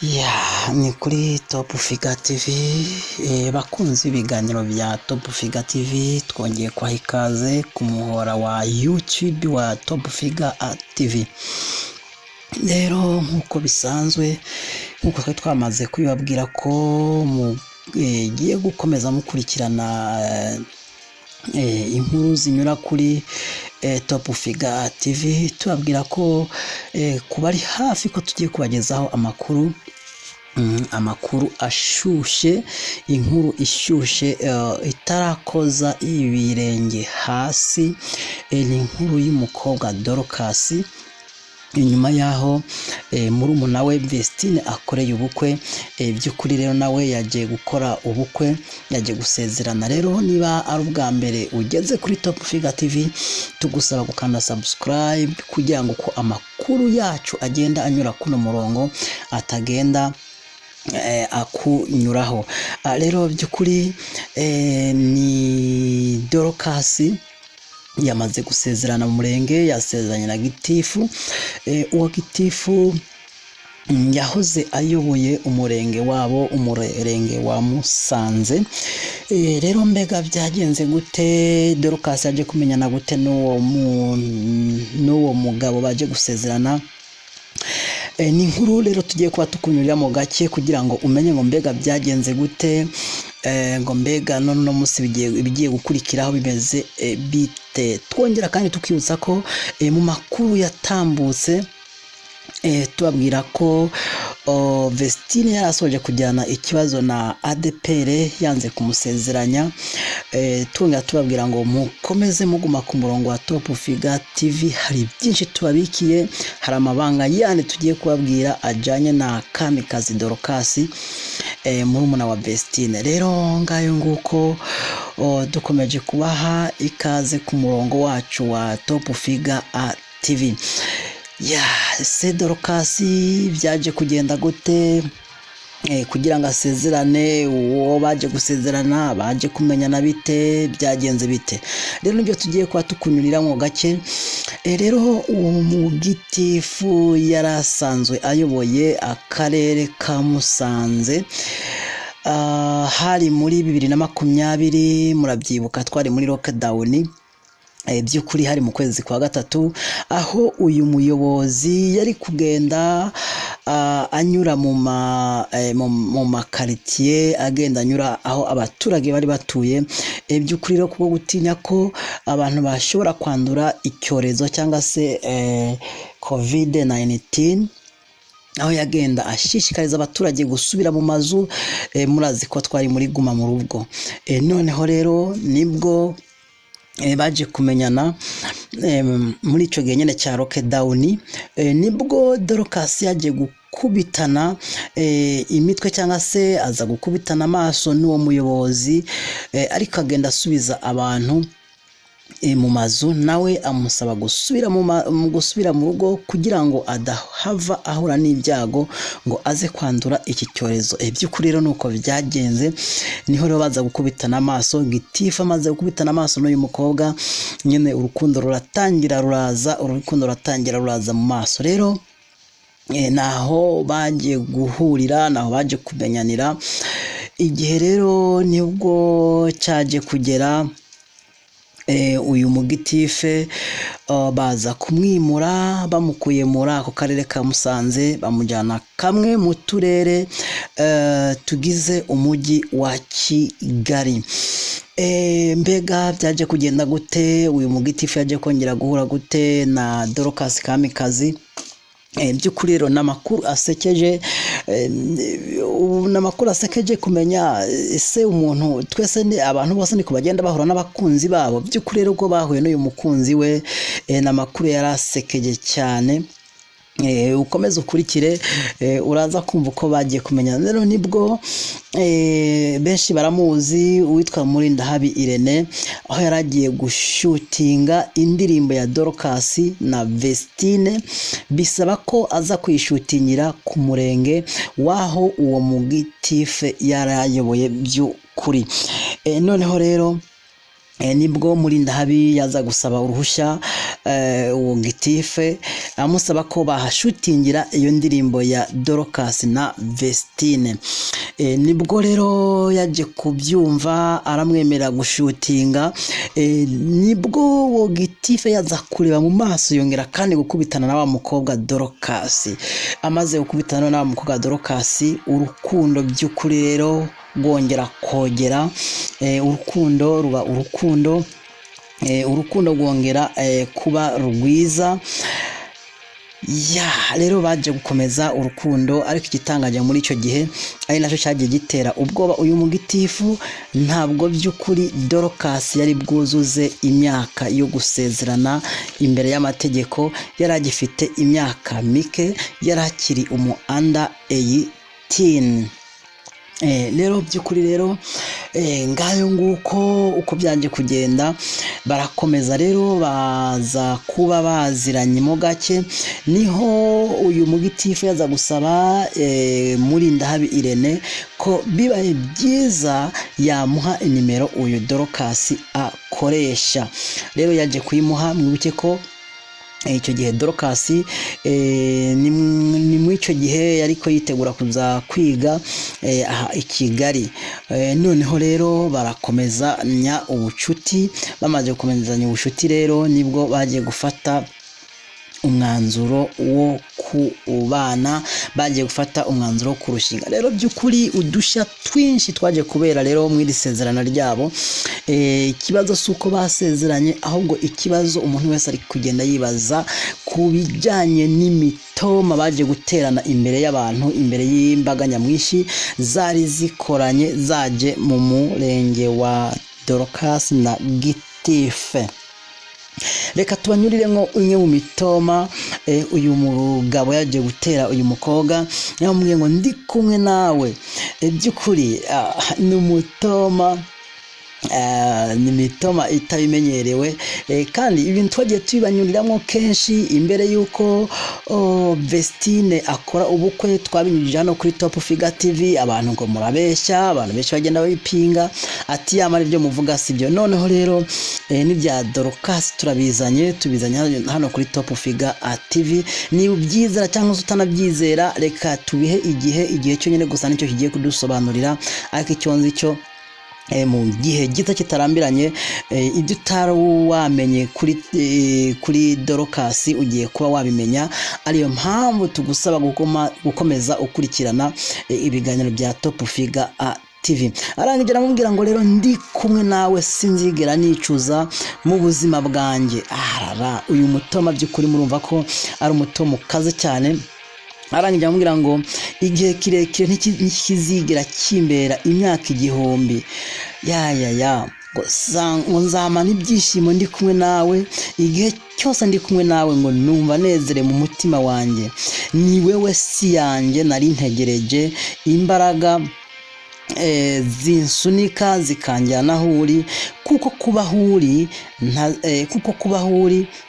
Ni kuri Top Figure TV, bakunze ibiganiro bya Top Figure TV, twongeye kwaha ikaze ku muhora wa YouTube wa Top Figure TV. Rero nk'uko bisanzwe, nk'uko twari twamaze kubibabwira ko mugiye gukomeza mukurikirana inkuru zinyura kuri Top Figure TV, tubabwira ko kuba ari hafi ko tugiye kubagezaho amakuru ashushe, inkuru ishushe itarakoza ibirenge hasi. Ni inkuru y'umukobwa Dorcas, inyuma yaho murumuna we Vestine akoreye ubukwe. By'ukuri rero nawe yagiye gukora ubukwe, yagiye gusezerana. Rero niba ari ubwa mbere ugeze kuri Top Figure TV, tugusaba gukanda subscribe kugira ngo ko amakuru yacu agenda anyura kuno murongo atagenda akunyuraho. Rero by'ukuri ni Dorcas yamaze gusezerana mu murenge, yasezeranye na gitifu. Uwo gitifu yahoze ayoboye umurenge wabo, umurenge wa Musanze. Rero mbega byagenze gute? Dorcas yaje kumenyana gute n'uwo mugabo baje gusezerana? Ni inkuru rero tugiye kuba tukunyurira mu gake kugira ngo umenye ngo mbega byagenze gute, ngo mbega none munsi bigiye gukurikiraho bimeze bite. Twongera kandi tukibutsa ko mu makuru yatambutse tubabwira ko Vestine yarasoje kujyana ikibazo na ADPR, yanze kumusezeranya. Twongera tubabwira ngo mukomeze muguma ku murongo wa Top Figure TV, hari byinshi tubabikiye, hari amabanga yandi tugiye kubabwira ajanye na Kamikazi Dorcas, murumuna wa Vestine. Rero ngayo nguko dukomeje kubaha ikaze ku murongo wacu wa Top Figure TV. Se Dorcas byaje kugenda gute kugira ngo asezerane? Uwo baje gusezerana baje kumenyana bite? Byagenze bite? Rero nibyo tugiye kuba tukunyurira mu gake. Rero uwo mugitifu yarasanzwe ayoboye akarere ka Musanze. Hari muri 2020, murabyibuka twari muri lockdown. By'ukuri hari mu kwezi kwa gatatu, aho uyu muyobozi yari kugenda anyura mu makaritiye, agenda anyura aho abaturage bari batuye. By'ukuri rero kuko gutinya ko abantu bashobora kwandura icyorezo cyangwa se COVID-19, aho yagenda ashishikariza abaturage gusubira mu mazu. Murazi ko twari muri guma mu rugo. Noneho rero nibwo baje kumenyana muri icyo gihe nyine cya lockdown. Nibwo Dorcas yagiye gukubitana imitwe cyangwa se aza gukubitana amaso n'uwo muyobozi, ariko agenda asubiza abantu mu mazu. Nawe amusaba gusubira mu rugo kugira ngo adahava ahura n'ibyago ngo aze kwandura iki cyorezo. By'ukuri rero nuko byagenze. Niho rero baza gukubitana amaso. Gitifu amaze gukubitana amaso n'uyu mukobwa, nyine urukundo ruratangira ruraza mu maso. Rero naho bagiye guhurira, naho baje kumenyanira. Igihe rero nibwo cyaje kugera, uyu mugitife baza kumwimura, bamukuye muri ako karere ka Musanze bamujyana kamwe mu turere tugize umujyi wa Kigali. Mbega byaje kugenda gute? Uyu mugitife yaje kongera guhura gute na Dorcas Kamikazi? By'ukuri rero n'amakuru asekeje, kumenya ese umuntu twese abantu bose niko bagenda bahura n'abakunzi babo. By'ukuri rero ubwo bahuye n'uyu mukunzi we, n'amakuru yarasekeje cyane. Ukomeze ukurikire, uraza kumva uko bagiye kumenyana. Rero nibwo benshi baramuzi, uwitwa Murindahabi Irene, aho yaragiye gushutinga indirimbo ya Dorcas na Vestine. Bisaba ko aza kuyishutingira ku murenge waho uwo mugitife yarayoboye by'ukuri. Noneho rero nibwo Murindahabi yaza gusaba uruhushya uwo Gitife amusaba ko bahashutingira iyo ndirimbo ya Dorcas na Vestine. Nibwo rero yaje kubyumva aramwemerera gushutinga. Nibwo uwo Gitife yaza kureba mu maso yongera kandi gukubitana na wa mukobwa Dorcas. Amaze gukubitana na wa mukobwa Dorcas, urukundo by'ukuri rero rwongera kogera, urukundo ruba urukundo, urukundo rwongera kuba rwiza. Rero baje gukomeza urukundo, ariko igitangaje muri icyo gihe ari nacyo cyagiye gitera ubwoba uyu Mugitifu, ntabwo by'ukuri Dorcas yari bwuzuze imyaka yo gusezerana imbere y'amategeko. Yari agifite imyaka mike, yari akiri umu under 18. Rero by'ukuri rero ngayo nguko uko byaje kugenda, barakomeza rero baza kuba baziranye mo gake. Niho uyu Mugitifu yaza gusaba Murindahabi Irene ko bibaye byiza yamuha inimero uyu Dorcas akoresha. Rero yaje kuyimuha. Mwibuke ko icyo gihe Dorcas ni mu icyo gihe ariko yitegura kuza kwiga i Kigali. Noneho rero barakomezanya ubucuti. Bamaze gukomezanya ubucuti rero nibwo bagiye gufata umwanzuro wo kubana, bagiye gufata umwanzuro wo kurushinga. Rero by'ukuri udushya twinshi twaje kubera rero mu iri sezerano ryabo. Ikibazo si uko basezeranye, ahubwo ikibazo umuntu wese ari kugenda yibaza ku bijyanye n'imitoma baje guterana imbere y'abantu, imbere y'imbaga nyamwinshi zari zikoranye zaje mu murenge wa Dorcas na Gitife. Reka tubanyuriremo umwe mu mitoma uyu mugabo yaje gutera uyu mukobwa. Yamubwiye ngo ndi kumwe nawe. By'ukuri ni umutoma, ni mitoma itabimenyerewe, kandi ibintu twagiye tubanyuriramo kenshi imbere yuko Vestine akora ubukwe. Twabinyujije hano kuri Top Figure TV. Abantu ngo murabeshya, abantu benshi bagenda babipinga ati yamara ibyo muvuga sibyo. Noneho rero n'ibya Dorcas tubizanye hano kuri Top Figure TV. Ni ubyizera cyangwa utanabyizera, reka tubihe igihe cyo nyine gusa nicyo kigiye kudusobanurira. Ariko icyo nzi cyo mu gihe gito kitarambiranye, ibyo utari wamenye kuri Dorcas ugiye kuba wabimenya. Ariyo mpamvu tugusaba gukomeza ukurikirana ibiganiro bya Top Figure TV. Arangije aramubwira ngo rero ndi kumwe nawe, sinzigera nicuza mu buzima bwanjye. Uyu mutoma by'ukuri murumva ko ari umutoma ukaze cyane. Arangije amubwira ngo igihe kirekire ntikizigera kimbera imyaka 1000. ngo nzamana ibyishimo ndi kumwe nawe, igihe cyose ndi kumwe nawe ngo numva nezere mu mutima wanjye. Ni wewe si yanjye nari ntegereje, imbaraga zinsunika zikanjyana aho uri, kuko kuba aho uri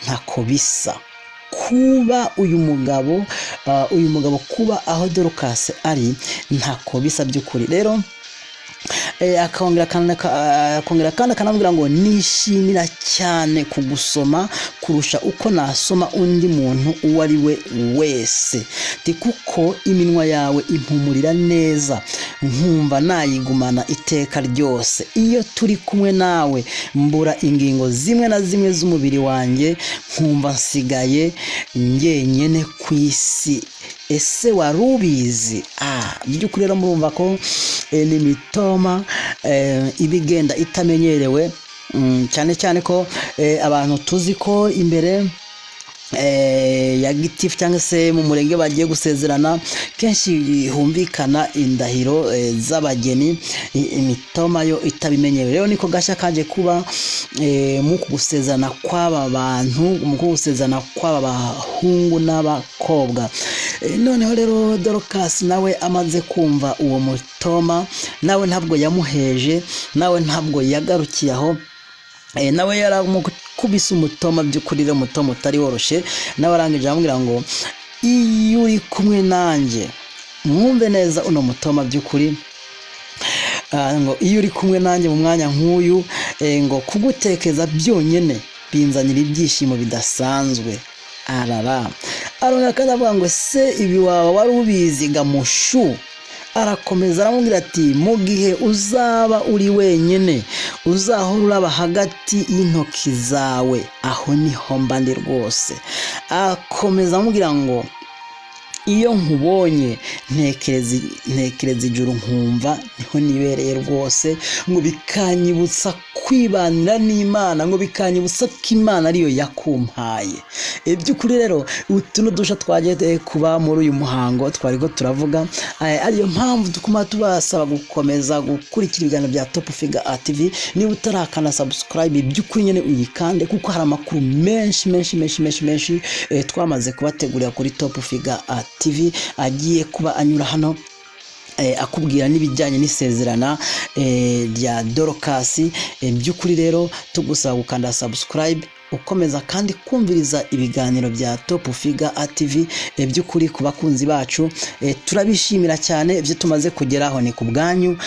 ntako bisa. Kuba uyu mugabo kuba aho Dorcas ari ntako bisa by'ukuri. Rero akongera kandi akanambwira ngo nishimira cyane kugusoma kurusha uko nasoma undi muntu uwo ari we wese, kuko iminwa yawe impumurira neza, nkumva nayigumana iteka ryose. Iyo turi kumwe nawe mbura ingingo zimwe na zimwe z'umubiri wanjye, nkumva nsigaye njyenyene ku isi. Ese warubizi? By'ukuri rero murumva ko ni mitoma ibigenda itamenyerewe, cyane ko abantu tuzi ko imbere ya Gitifu cyangwa se mu murenge bagiye gusezerana kenshi humvikana indahiro z'abageni, imitoma yo itabimenyerewe. Rero niko gashya kaje kuba mu gusezerana kw'aba bantu, mu gusezerana kw'aba bahungu n'abakobwa. Noneho rero Dorcas nawe amaze kumva uwo mutoma, nawe ntabwo yamuheje, nawe ntabwo yagarukiye aho, nawe yaramukubise umutoma by'ukuri, rero umutoma utari woroshe. Nawe arangije amubwira ngo iyo uri kumwe nanjye, mwumve neza uno mutoma by'ukuri, ngo iyo uri kumwe nanjye mu mwanya nk'uyu, ngo kugutekeza byonyine binzanira ibyishimo bidasanzwe. Arara arongera kandi avuga ngo se ibi waba wari ubizi Gamushu? Arakomeza aramubwira ati mu gihe uzaba uri wenyine uzahora uraba hagati y'intoki zawe, aho niho mba ndi rwose. Akomeza amubwira ngo iyo nkubonye ntekereza ijuru nkumva niho nibereye rwose, ngo bikanyibutsa kwibanira n'Imana, ngo bikanyibutsa ko Imana ariyo yakumpaye. By'ukuri rero utu n'udusha twagiye kuba muri uyu muhango twariko turavuga, ariyo mpamvu dukuma tubasaba gukomeza gukurikira ibiganiro bya Top Figure TV. Niba utarakana subscribe by'ukuri nyene uyikande, kuko hari amakuru menshi twamaze kubategurira kuri Top Figure TV agiye kuba anyura hano akubwira n'ibijyanye n'isezerana rya Dorcas. By'ukuri rero tugusaba gukanda subscribe, ukomeza kandi kumviriza ibiganiro bya Top Figure TV. By'ukuri ku bakunzi bacu turabishimira cyane, ibyo tumaze kugeraho ni ku bwanyu.